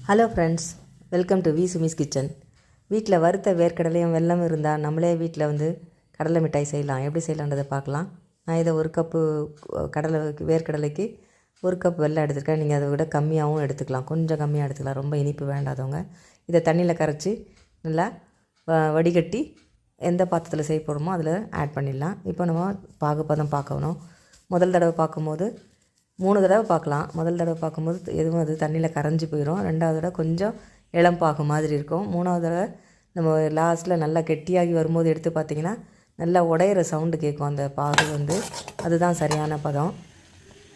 Hello friends, welcome to V Sumi's kitchen. வீட்டில் வறுத்த வேர்க்கடலையும் வெல்லம் இருந்தால் நம்மளே வீட்டில் கடலை மிட்டாய் செய்யலாம். எப்படி செய்யலான்றதை பார்க்கலாம். நான் இதை ஒரு கப்பு வேர்க்கடலைக்கு ஒரு கப் வெல்லம் எடுத்துருக்கேன். நீங்கள் அதை விட கம்மியாகவும் எடுத்துக்கலாம், கொஞ்சம் கம்மியாக எடுத்துக்கலாம். ரொம்ப இனிப்பு வேண்டாதவங்க இதை தண்ணியில் கரைச்சி நல்லா வடிகட்டி எந்த பாத்திரத்தில் செய்ய போகிறோமோ அதில் ஆட் பண்ணிடலாம். இப்போ நம்ம பாகுப்பதம் பார்க்கணும். முதல் தடவை பார்க்கும்போது 3 தடவை பார்க்கலாம். முதல் தடவை பார்க்கும்போது எதுவும் அது தண்ணியில் கரைஞ்சி போயிடும். 2வது தடவை கொஞ்சம் இளம் பாகு மாதிரி இருக்கும். 3வது தடவை நம்ம லாஸ்ட்டில் நல்லா கெட்டியாகி வரும்போது எடுத்து பார்த்திங்கன்னா நல்லா உடையிற சவுண்டு கேட்கும். அந்த பாகு அதுதான் சரியான பதம்.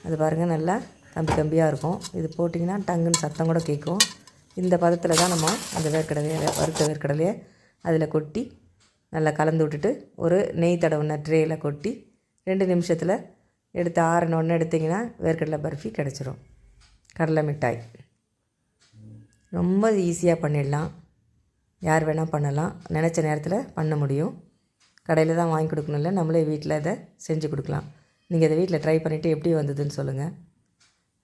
அது பாருங்கள், நல்லா கம்பி கம்பியாக இருக்கும். இது போட்டிங்கன்னா டங்குன்னு சத்தம் கூட கேட்கும். இந்த பதத்தில் தான் நம்ம அந்த வறுத்த வேர்க்கடலையை அதில் கொட்டி நல்லா கலந்து விட்டுட்டு ஒரு நெய் தடவுன ட்ரேயில் கொட்டி 2 நிமிஷத்தில் எடுத்து ஆறினோடனே எடுத்திங்கன்னா வேர்க்கடலை பர்ஃபி கிடச்சிரும். கடலை மிட்டாய் ரொம்ப ஈஸியாக பண்ணிடலாம். யார் வேணால் பண்ணலாம். நினச்ச நேரத்தில் பண்ண முடியும். கடையில் தான் வாங்கி கொடுக்கணும், இல்லை நம்மளே வீட்டில் இதை செஞ்சு கொடுக்கலாம். நீங்கள் இதை வீட்டில் ட்ரை பண்ணிவிட்டு எப்படி வந்ததுன்னு சொல்லுங்கள்.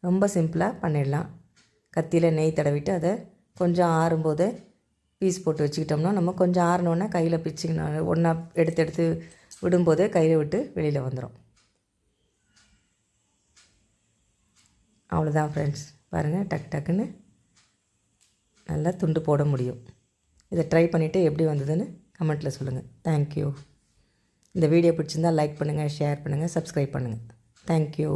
ரொம்ப சிம்பிளாக பண்ணிடலாம். கத்தியில் நெய் தடவிட்டு அதை கொஞ்சம் ஆறும்போது பீஸ் போட்டு வச்சுக்கிட்டோம்னா நம்ம கொஞ்சம் ஆறினோடனே கையில் பிச்சிங்கன்னா ஒன்றா எடுத்து விடும்போதே கையில் விட்டு வெளியில் வந்துடும். அவ்வளோதான் ஃப்ரெண்ட்ஸ், பாருங்கள், டக்குன்னு நல்லா துண்டு போட முடியும். இதை ட்ரை பண்ணிவிட்டு எப்படி வந்ததுன்னு கமெண்ட்டில் சொல்லுங்கள். தேங்க்யூ. இந்த வீடியோ பிடிச்சிருந்தால் லைக் பண்ணுங்கள், ஷேர் பண்ணுங்கள், சப்ஸ்கிரைப் பண்ணுங்கள். தேங்க்யூ.